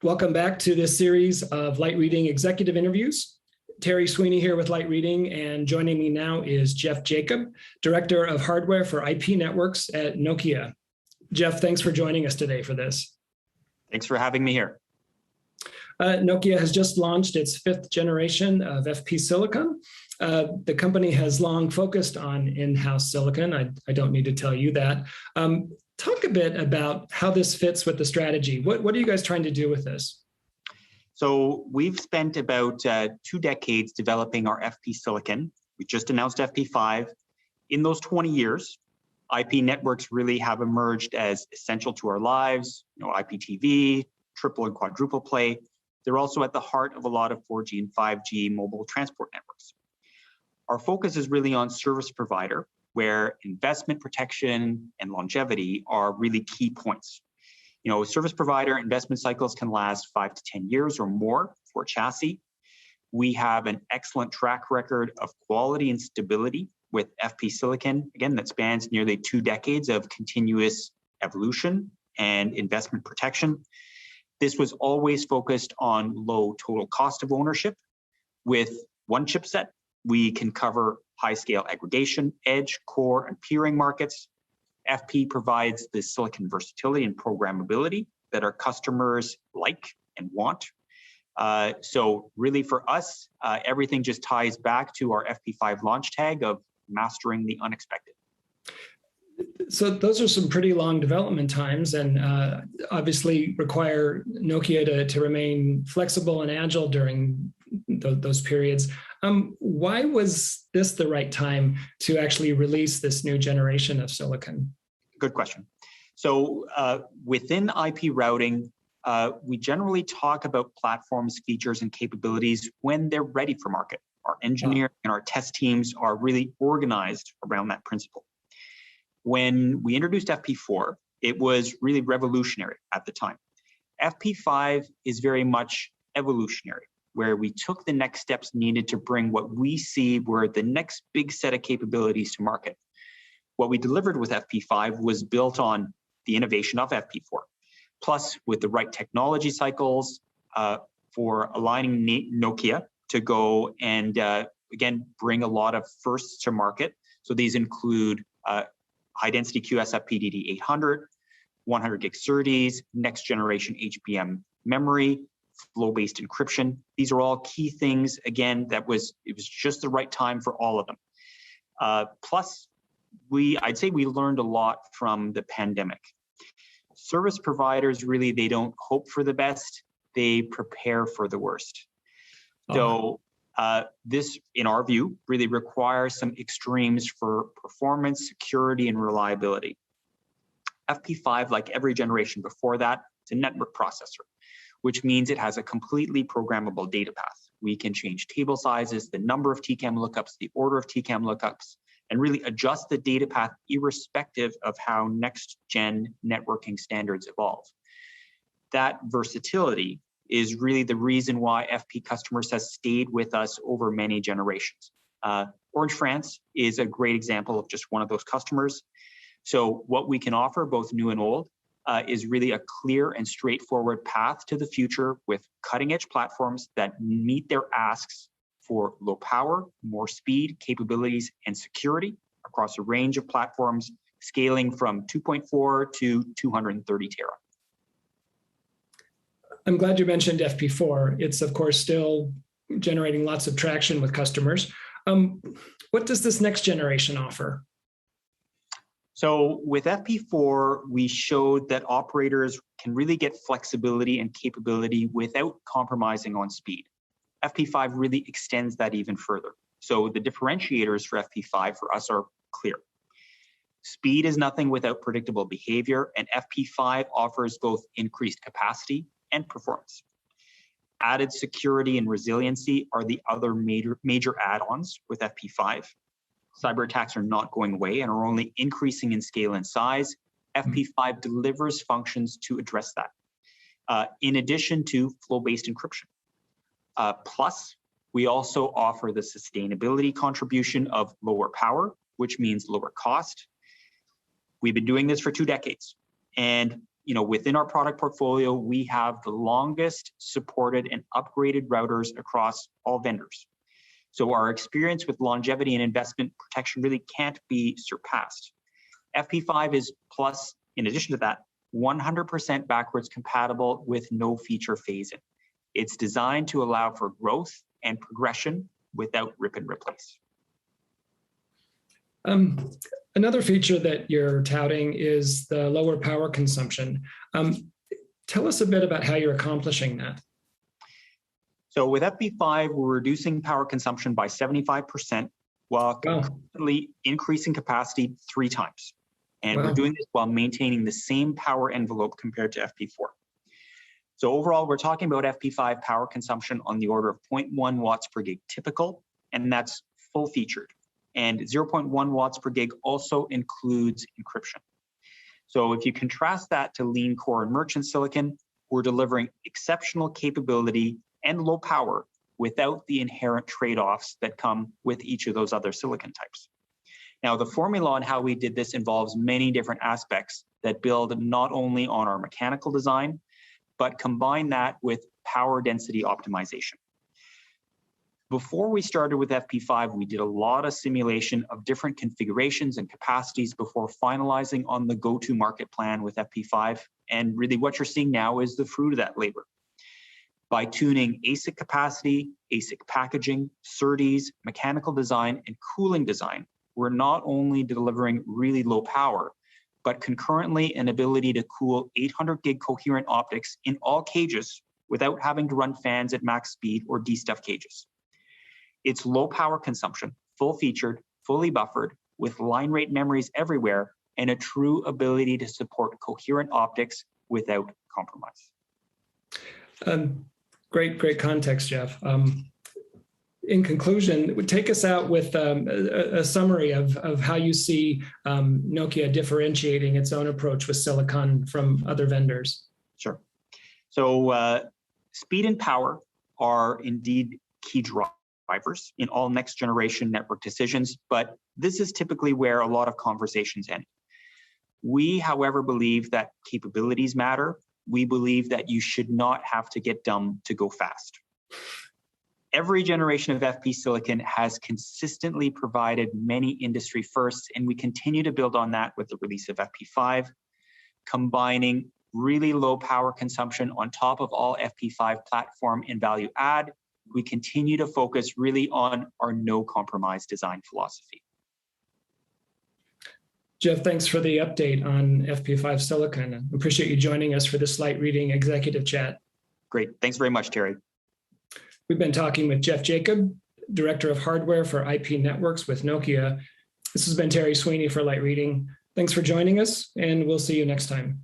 Welcome back to this series of Light Reading executive interviews. Terry Sweeney here with Light Reading, and joining me now is Jeff Jakab, Director of Hardware for IP Networks at Nokia. Jeff, thanks for joining us today for this. Thanks for having me here. Nokia has just launched its fifth generation of FP silicon. The company has long focused on in-house silicon. I don't need to tell you that. Talk a bit about how this fits with the strategy. What are you guys trying to do with this? So we've spent about 2 decades developing our FP silicon. We just announced FP5. In those 20 years, IP networks really have emerged as essential to our lives. IPTV, triple and quadruple play. They're also at the heart of a lot of 4G and 5G mobile transport networks. Our focus is really on service provider, where investment protection and longevity are really key points. Service provider investment cycles can last 5 to 10 years or more for a chassis. We have an excellent track record of quality and stability with FP silicon, again, that spans nearly 2 decades of continuous evolution and investment protection. This was always focused on low total cost of ownership. With one chipset, we can cover high-scale aggregation, edge, core, and peering markets. FP provides the silicon versatility and programmability that our customers like and want. So really for us, everything just ties back to our FP5 launch tag of mastering the unexpected. So those are some pretty long development times, and obviously require Nokia to remain flexible and agile during those periods. Why was this the right time to actually release this new generation of silicon? Good question. So within IP routing, we generally talk about platforms, features, and capabilities when they're ready for market. Our engineering and our test teams are really organized around that principle. When we introduced FP4, it was really revolutionary at the time. FP5 is very much evolutionary, where we took the next steps needed to bring what we see were the next big set of capabilities to market. What we delivered with FP5 was built on the innovation of FP4, plus with the right technology cycles for aligning Nokia to go and, again, bring a lot of firsts to market. So these include high-density QSFP-DD 800, 100 gig SerDes, next-generation HBM memory, flow-based encryption. These are all key things, again, it was just the right time for all of them. Plus, I'd say we learned a lot from the pandemic. Service providers, really, they don't hope for the best, they prepare for the worst. So this, in our view, really requires some extremes for performance, security, and reliability. FP5, like every generation before that, it's a network processor, which means it has a completely programmable data path. We can change table sizes, the number of TCAM lookups, the order of TCAM lookups, and really adjust the data path irrespective of how next-gen networking standards evolve. That versatility is really the reason why FP customers have stayed with us over many generations. Orange France is a great example of just one of those customers. So what we can offer, both new and old, is really a clear and straightforward path to the future with cutting-edge platforms that meet their asks for low power, more speed, capabilities, and security across a range of platforms, scaling from 2.4 to 230 tera. I'm glad you mentioned FP4. It's, of course, still generating lots of traction with customers. What does this next generation offer? So with FP4, we showed that operators can really get flexibility and capability without compromising on speed. FP5 really extends that even further. So the differentiators for FP5 for us are clear. Speed is nothing without predictable behavior, and FP5 offers both increased capacity and performance. Added security and resiliency are the other major add-ons with FP5. Cyber attacks are not going away and are only increasing in scale and size. FP5 delivers functions to address that, in addition to flow-based encryption. Plus, we also offer the sustainability contribution of lower power, which means lower cost. We've been doing this for 2 decades. And within our product portfolio, we have the longest supported and upgraded routers across all vendors. So our experience with longevity and investment protection really can't be surpassed. FP5 is plus, in addition to that, 100% backwards compatible with no feature phase-in. It's designed to allow for growth and progression without rip and replace. Another feature that you're touting is the lower power consumption. Tell us a bit about how you're accomplishing that. So with FP5, we're reducing power consumption by 75% while constantly increasing capacity 3 times. And we're doing this while maintaining the same power envelope compared to FP4. So overall, we're talking about FP5 power consumption on the order of 0.1 watts per gig typical, and that's full featured. And 0.1 watts per gig also includes encryption. So if you contrast that to lean core and merchant silicon, we're delivering exceptional capability and low power without the inherent trade-offs that come with each of those other silicon types. Now, the formula on how we did this involves many different aspects that build not only on our mechanical design, but combine that with power density optimization. Before we started with FP5, we did a lot of simulation of different configurations and capacities before finalizing on the go-to-market plan with FP5. And really what you're seeing now is the fruit of that labor. By tuning ASIC capacity, ASIC packaging, SerDes, mechanical design, and cooling design, we're not only delivering really low power, but concurrently an ability to cool 800 gig coherent optics in all cages without having to run fans at max speed or de-stuff cages. It's low power consumption, full featured, fully buffered, with line rate memories everywhere, and a true ability to support coherent optics without compromise. Great context, Jeff. In conclusion, take us out with a summary of how you see Nokia differentiating its own approach with silicon from other vendors. Sure. So speed and power are indeed key drivers in all next generation network decisions, but this is typically where a lot of conversations end. We, however, believe that capabilities matter. We believe that you should not have to get dumb to go fast. Every generation of FP silicon has consistently provided many industry firsts, and we continue to build on that with the release of FP5, combining really low power consumption on top of all FP5 platform and value add. We continue to focus really on our no compromise design philosophy. Jeff, thanks for the update on FP5 silicon. I appreciate you joining us for this Light Reading Executive Chat. Great. Thanks very much, Terry. We've been talking with Jeff Jakab, Director of Hardware for IP Networks with Nokia. This has been Terry Sweeney for Light Reading. Thanks for joining us, and we'll see you next time.